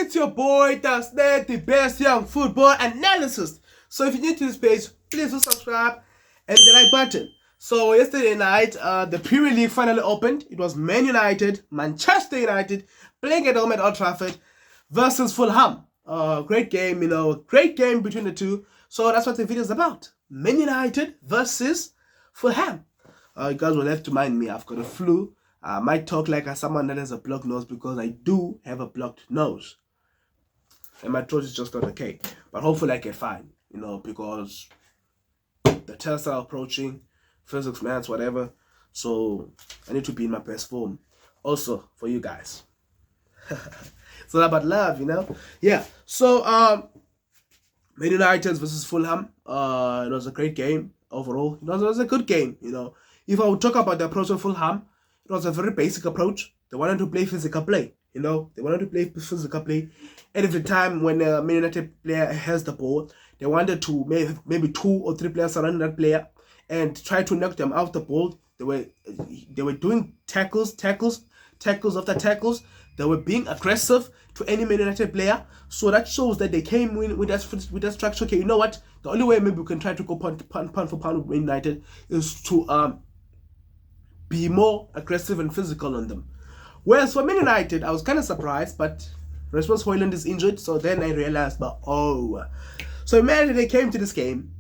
it's your boy, that's the best young football analyst. So if you're new to this page, please do subscribe and the like button. So yesterday night, the Premier League finally opened. It was Man United, Manchester United, playing at home at Old Trafford versus Fulham. Great game, great game between the two. So that's what the video is about. Man United versus Fulham. You guys will have to mind me, I've got a flu. I might talk like someone that has a blocked nose because I do have a blocked nose. And my throat is just not okay. But hopefully I get fine, because the tests are approaching, physics, maths, whatever. So I need to be in my best form. Also, for you guys. It's all about love, Yeah. So, Man United versus Fulham. It was a great game overall. It was a good game, If I would talk about the approach of Fulham, it was a very basic approach. They wanted to play physical play, They wanted to play physical play. And every time when a Man United player has the ball, they wanted to maybe 2 or 3 players surround that player and try to knock them off the ball. They were doing tackles after tackles. They were being aggressive to any Man United player. So that shows that they came in with that structure. Okay, you know what? The only way maybe we can try to go pound for pound with Man United is to be more aggressive and physical on them. Whereas for Man United, I was kind of surprised, but Rasmus Højlund is injured, so then I realized, so Man United, they came to this game.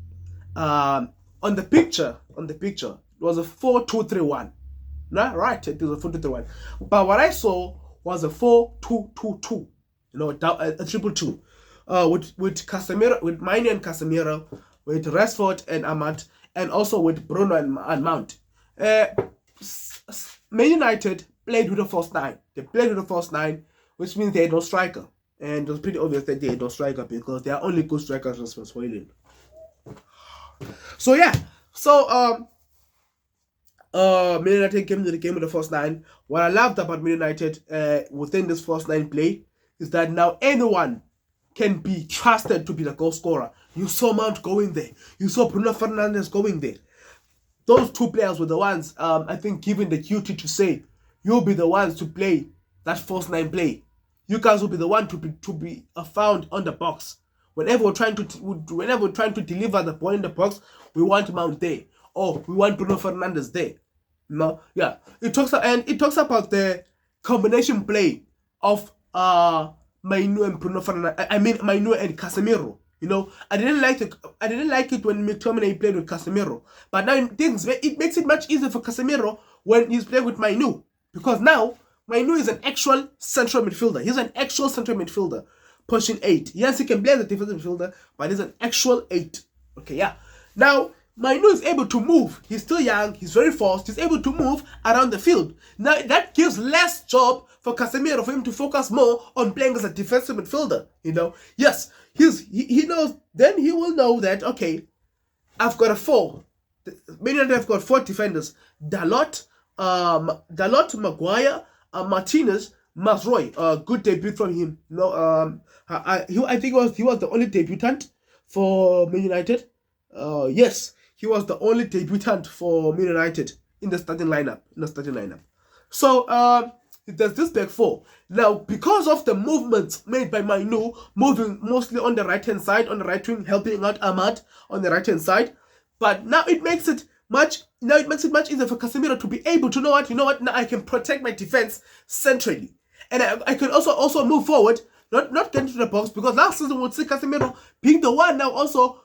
On the picture, it was a 4-2-3-1. Right, it was a 4-2-3-1. But what I saw was a 4-2-2-2. A 2-2. With Casemiro, with Maine and Casemiro, with Rashford and Ahmad, and also with Bruno and Mount. Man United played with a false 9. They played with a false 9, which means they had no striker. And it was pretty obvious that they had no striker because they are only good strikers as Højlund. So yeah. So Man United came to the game with a false 9. What I loved about Man United within this false 9 play is that now anyone can be trusted to be the goal scorer. You saw Mount going there. You saw Bruno Fernandes going there. Those 2 players were the ones, I think, given the duty to say, you'll be the ones to play that false 9 play. You guys will be the one to be found on the box. Whenever we're trying to deliver the ball in the box, we want Mount there, or we want Bruno Fernandes there. Yeah. It talks about the combination play of Mainu and Bruno Fernandes. I mean Mainu and Casemiro. I didn't like it when McTominay played with Casemiro. But now it makes it much easier for Casemiro when he's playing with Mainu. Because now, Mainu is an actual central midfielder. He's an actual central midfielder. Pushing 8. Yes, he can play as a defensive midfielder, but he's an actual 8. Okay, yeah. Now, Mainu is able to move. He's still young. He's very fast. He's able to move around the field. Now, that gives less job for Casemiro, for him to focus more on playing as a defensive midfielder. Yes, he knows. Then he will know that, okay, I've got a 4. Man United have got 4 defenders. Dalot, Maguire, Martinez, Mazraoui. Good debut from him. I think he was the only debutant for Man United. Yes, he was the only debutant for Man United in the starting lineup. So there's this back 4. Now, because of the movements made by Mainu, moving mostly on the right hand side, on the right wing, helping out Ahmad on the right hand side. But now it makes it much easier for Casemiro to be able to know what, now I can protect my defense centrally. And I can also move forward, not get into the box, because last season we would see Casemiro being the one now also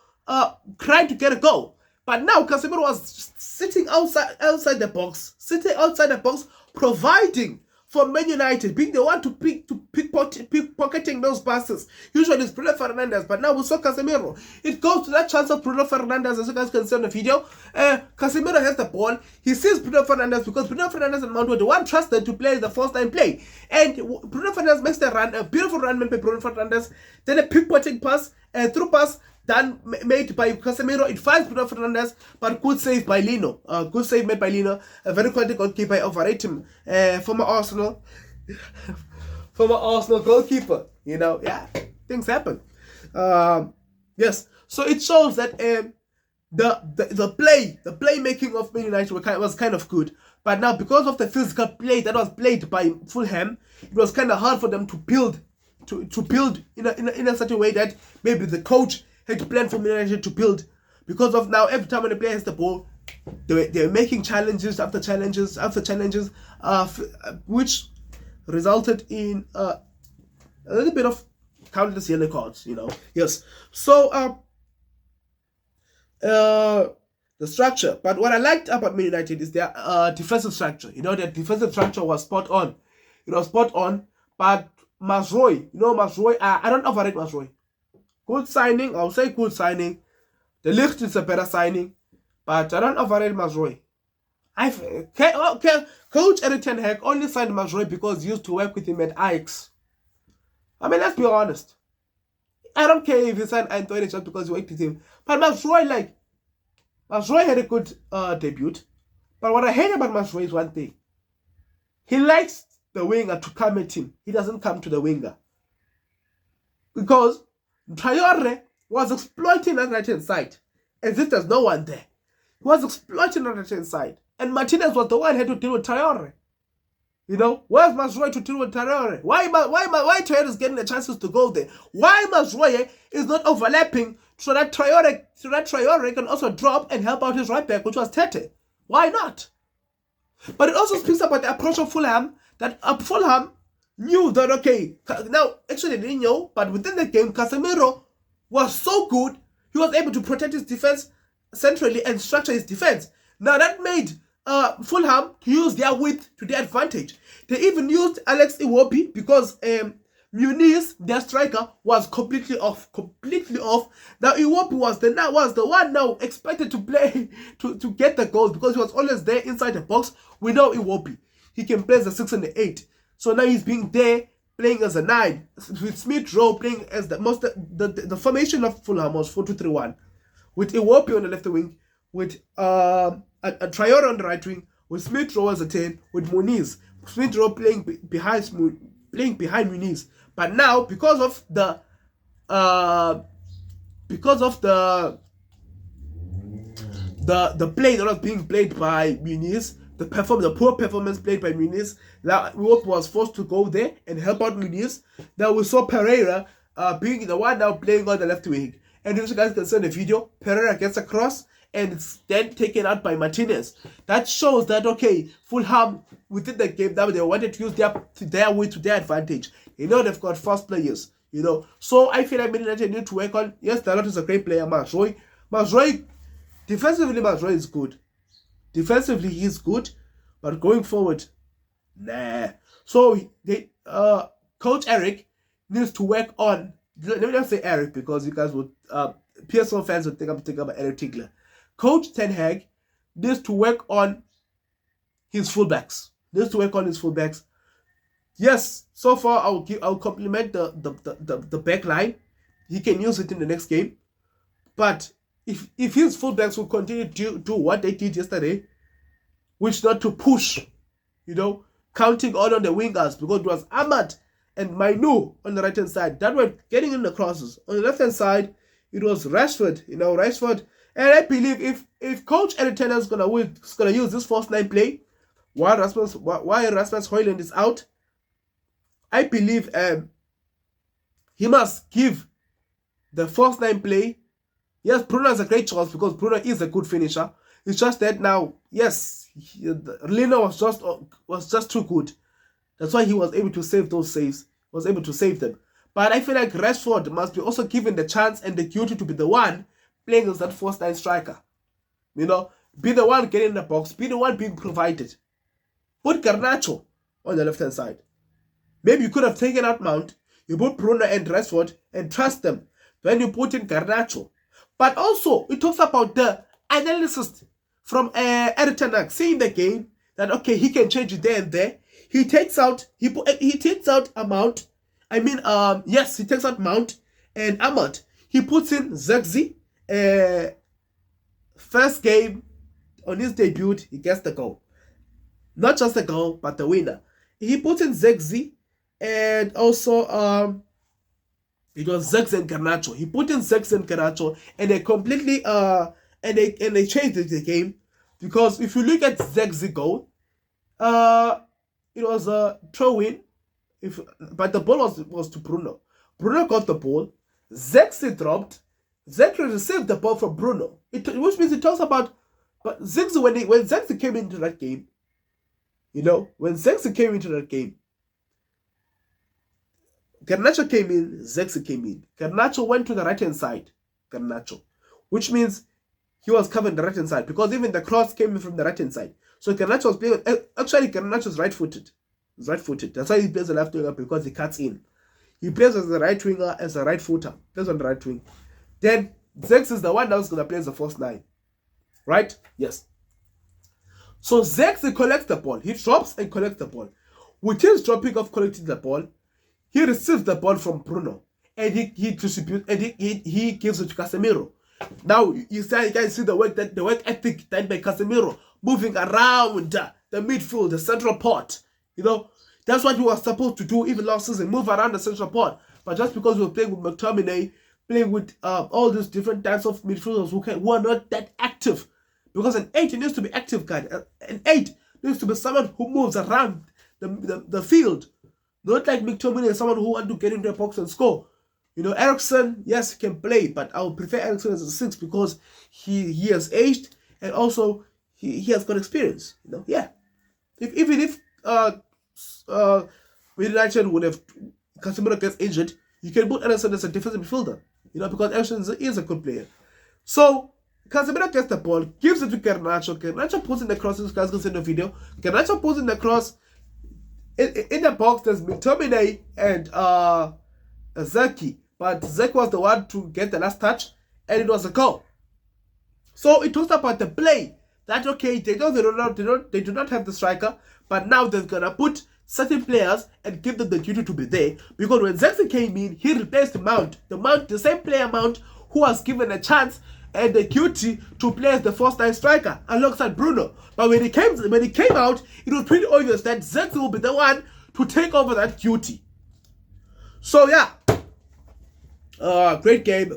trying to get a goal. But now Casemiro was sitting outside the box, providing for Man United, being the one to pickpocketing those passes. Usually it's Bruno Fernandes, but now we saw Casemiro. It goes to that chance of Bruno Fernandes, as you guys can see on the video. Casemiro has the ball. He sees Bruno Fernandes because Bruno Fernandes and Mount were the one trusted to play the first time play. And Bruno Fernandes makes the run, a beautiful run made by Bruno Fernandes. Then a pickpocketing pass, through pass, made by Casemiro. It finds Bruno Fernandes, but good save by Lino. Good save made by Lino. A very quality goalkeeper. I overrate him. Former Arsenal goalkeeper. Yeah, things happen. Yes. So it shows that the playmaking of Man United was kind of good. But now, because of the physical play that was played by Fulham, it was kind of hard for them to build to build in a certain way that maybe the coach had to plan for Man United to build. Because of now, every time when the player has the ball, they're making challenges after challenges after challenges, which resulted in a little bit of countless yellow cards, Yes. So the structure. But what I liked about Man United is their defensive structure. Their defensive structure was spot on. It was spot on. But Mazraoui, Mazraoui, I don't overrate Mazraoui. Good signing, I'll say good signing. The Ligt is a better signing, but I don't overrate Mazraoui. Coach Erik ten Hag only signed Mazraoui because he used to work with him at Ajax. I mean, let's be honest. I don't care if he signed Anthony just because he worked with him. But Mazraoui had a good debut. But what I hate about Mazraoui is one thing. He likes the winger to come at him. He doesn't come to the winger. Because Traore was exploiting that right-hand side. As if there's no one there. He was exploiting that right-hand side. And Martinez was the one who had to deal with Traore. Where's Mazraoui to deal with Traore? Why Traore is getting the chances to go there? Why Mazraoui is not overlapping so that Traore can also drop and help out his right back, which was Tete? Why not? But it also speaks about the approach of Fulham, that Fulham knew that, okay, now, actually they didn't know, but within the game, Casemiro was so good, he was able to protect his defense centrally and structure his defense. Now, that made Fulham use their width to their advantage. They even used Alex Iwobi because Muniz, their striker, was completely off. Now, Iwobi was the one now expected to play, to get the goals because he was always there inside the box. We know Iwobi. He can play as a 6 and an 8. So now he's being there, playing as a 9. With Smith Rowe playing as the formation of Fulham was 4-2-3-1. With Iwobi on the left wing, with a Traore on the right wing, with Smith Rowe as a 10, with Muniz. Smith Rowe playing behind Muniz. But now, because of the play that was being played by Muniz, the poor performance played by Muniz, that Iwobi was forced to go there and help out Muniz. Now we saw Pereira being the one now playing on the left wing. And if you guys can see the video, Pereira gets across and it's then taken out by Martinez. That shows that, okay, Fulham, within the game, now they wanted to use their way to their advantage. They've got fast players, So I feel like Man United need to work on, yes, Dalot is a great player, Mazraoui, defensively, Mazraoui is good. Defensively, he's good, but going forward, nah. So, Coach Eric needs to work on, let me not say Eric because you guys would, PSL fans would think I'm thinking about Eric Tigler. Coach Ten Hag needs to work on his fullbacks. Yes, so far I'll compliment the back line. He can use it in the next game. But if his fullbacks will continue to do what they did yesterday, which not to push, counting all on the wingers, because it was Ahmad and Mainu on the right hand side that were getting in the crosses. On the left hand side, it was Rashford. And I believe if Coach Erik ten Hag is gonna use this false 9 play while Rasmus Højlund is out, I believe he must give the false 9 play. Yes, Bruno is a great choice because Bruno is a good finisher. It's just that now, yes, Lino was just too good. That's why he was able to save those saves. Was able to save them. But I feel like Rashford must be also given the chance and the duty to be the one playing as that false 9 striker. Be the one getting in the box. Be the one being provided. Put Garnacho on the left-hand side. Maybe you could have taken out Mount. You put Bruno and Rashford and trust them. Then you put in Garnacho. But also, it talks about the analysis from Erik ten Hag, seeing the game, that, okay, he can change it there and there. He takes out Mount. He takes out Mount and Ahmad. He puts in Zexi. First game on his debut, he gets the goal. Not just the goal, but the winner. He puts in Zexi and also it was Zexi and Garnacho. He put in Zexi and Garnacho and they completely and they changed the game, because if you look at Zexi goal, it was a throw-in But the ball was to Bruno. Bruno got the ball. Zexi dropped. Zexi received the ball from Bruno. Which means it talks about, but Zexi, when Zexi came into that game, when Zexi came into that game, Garnacho came in, Zexi came in. Garnacho went to the right-hand side, Garnacho, which means he was covering the right-hand side because even the cross came in from the right-hand side. So Garnacho was playing, actually Garnacho is right-footed. He's right-footed. That's why he plays the left winger, because he cuts in. He plays as a right winger, as a right footer. Plays on the right wing. Then Zex is the one that was going to play as the first 9. Right? Yes. So Zex collects the ball. He drops and collects the ball. With his dropping off, collecting the ball, he receives the ball from Bruno. And he distributes, and he gives it to Casemiro. Now you can see the work ethic done by Casemiro, moving around the midfield, the central part. That's what he was supposed to do even last season, move around the central part. But just because we were playing with McTominay, playing with all these different types of midfielders who are not that active. Because an 8 needs to be active, guy. An 8 needs to be someone who moves around the field. Not like McTominay, someone who wants to get into the box and score. Eriksen, yes, he can play, but I would prefer Eriksen as a 6 because he has aged and also he has got experience. Yeah. Even if United would have, Casemiro gets injured, you can put Ederson as a defensive midfielder, because Ederson is a good player. So Casemiro gets the ball, gives it to Garnacho. Garnacho puts in the cross. This guys can see the video. Garnacho puts in the cross. In the box, there's McTominay and Zeki, but Zeki was the one to get the last touch, and it was a goal. So it talks about the play. That okay, they do not have the striker, but now they're gonna put certain players and give them the duty to be there. Because when Zexi came in, he replaced Mount. The same player Mount who was given a chance and the duty to play as the first-time striker alongside Bruno. But when he came out, it was pretty obvious that Zexi will be the one to take over that duty. So yeah, great game.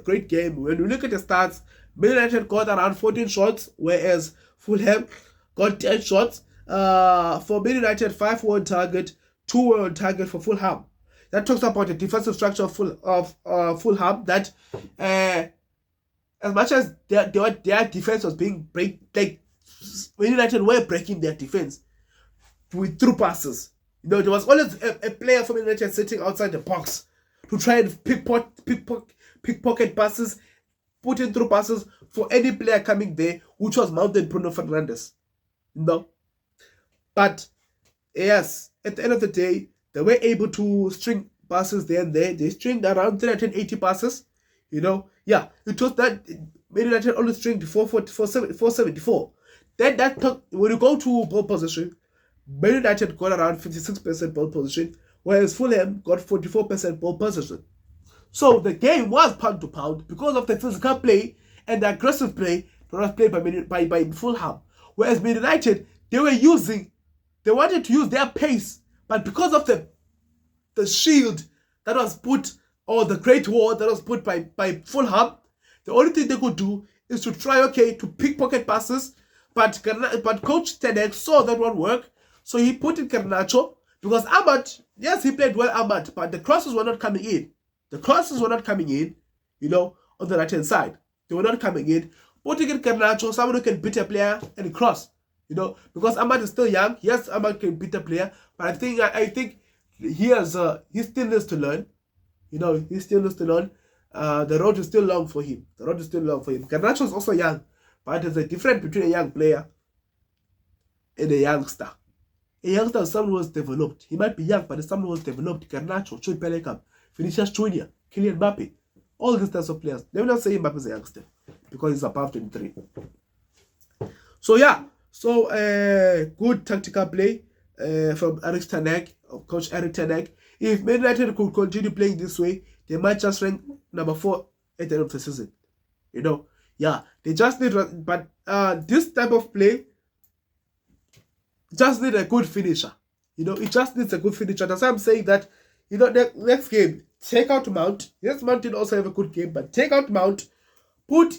When you look at the stats, Man United got around 14 shots, whereas Fulham got 10 shots. For Man United, 5 were on target, 2 were on target for Fulham. That talks about the defensive structure of Fulham. That as much as their defense was being Man United were breaking their defense through passes. There was always a player from Man United sitting outside the box to try and pickpocket passes, put in through passes for any player coming there, which was mounted Bruno Fernandes. But yes, at the end of the day, they were able to string passes there and there. They stringed around 380 passes. Yeah, it was that Man United only stringed 474. Then when you go to ball position, Man United got around 56% ball position, whereas Fulham got 44% ball possession. So the game was pound to pound because of the physical play and the aggressive play that was played by Fulham. Whereas Man United, they wanted to use their pace, but because of the shield that was put, or the great wall that was put by Fulham, the only thing they could do is to try, to pickpocket passes. But Coach Ten Hag saw that won't work, so he put in Garnacho, because Ahmad, yes, he played well, Ahmad, but the crosses were not coming in. On the right-hand side. They were not coming in. Putting in Garnacho, someone who can beat a player and cross. Because Ahmad is still young. Yes, Ahmad can beat a player, but I think he still needs to learn. He still needs to learn. The road is still long for him. Garnacho is also young, but there's a difference between a young player and a youngster. A youngster is someone who has developed. He might be young, but it's someone who has developed. Garnacho, Jude Bellingham, Vinicius Junior, Kylian Mbappe, all these types of players. They will not say Mbappe is a youngster because he's above 23. So yeah, good tactical play from Erik ten Hag, Coach Erik ten Hag. If Man United could continue playing this way, they might just rank number 4 at the end of the season. Yeah, they just need, but this type of play just need a good finisher. It just needs a good finisher. That's why I'm saying that, the next game, take out Mount. Yes, Mount did also have a good game, but take out Mount, put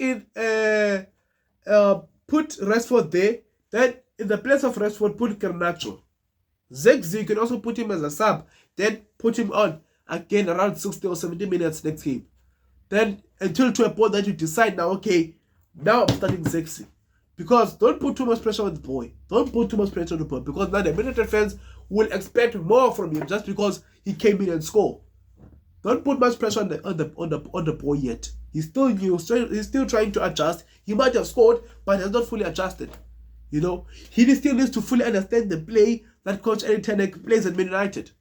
Rashford there. Then in the place of Rashford, put Garnacho. Zexi, you can also put him as a sub, then put him on again around 60 or 70 minutes next game. Then until to a point that you decide now, okay, now I'm starting Zexi. Because don't put too much pressure on the boy. Don't put too much pressure on the boy, because now the United fans will expect more from him just because he came in and scored. Don't put much pressure on the boy yet. He's still new. He's still trying to adjust. He might have scored, but has not fully adjusted. You know, he still needs to fully understand the play that Coach Eric Ten Hag plays at Man United.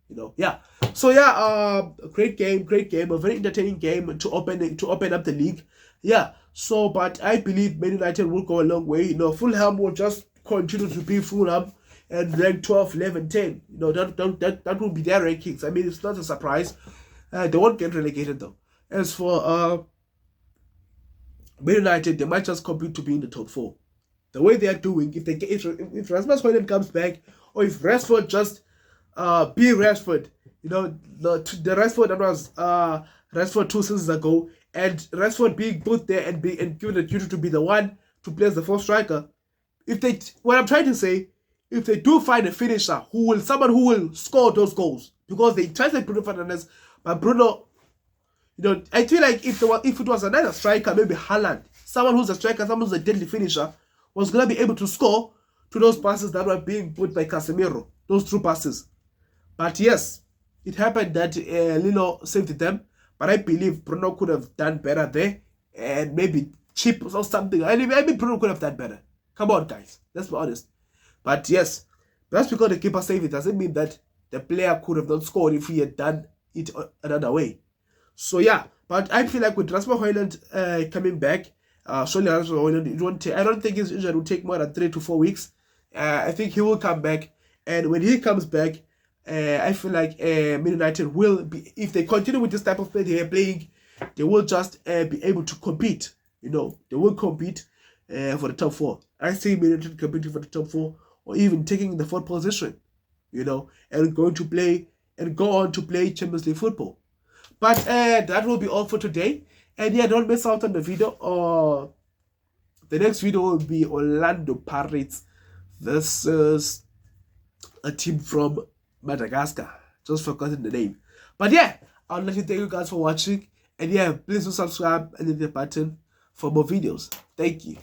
You know, yeah. So yeah, great game, a very entertaining game to open up the league. Yeah. So, but I believe Man United will go a long way. You know, Fulham will just continue to be Fulham and rank 12, 11, 10. You know, that will be their rankings. I mean, it's not a surprise. They won't get relegated though. As for Man United, they might just compete to be in the top 4. The way they are doing, if Rasmus Højlund comes back, or if Rashford just be Rashford, you know, the Rashford that was Rashford 2 seasons ago, and Rashford being put there and given the duty to be the one to play as the 4th striker. What I'm trying to say, if they do find a finisher someone who will score those goals, because they tried to Bruno Fernandes, but Bruno, you know, I feel like if it was another striker, maybe Haaland, someone who's a striker, someone who's a deadly finisher, was gonna be able to score to those passes that were being put by Casemiro, those true passes. But yes, it happened that Lino saved them. But I believe Bruno could have done better there, and maybe chip or something. I mean, Bruno could have done better. Come on, guys. Let's be honest. But yes, that's because the keeper saved it. Doesn't mean that the player could have not scored if he had done it another way. So yeah, but I feel like with Rasmus Højlund coming back, surely Rasmus Højlund, I don't think his injury will take more than 3 to 4 weeks. I think he will come back, and when he comes back, I feel like Man United will be, if they continue with this type of play they are playing, they will just be able to compete. You know, they will compete for the top 4. I see Man United competing for the top 4, or even taking the 4th position. You know, and go on to play Champions League football. But that will be all for today. And yeah, don't miss out on the video. The next video will be Orlando Pirates versus a team from Madagascar. Just forgotten the name. But yeah, I'll let you thank you guys for watching. And yeah, please do subscribe and hit the button for more videos. Thank you.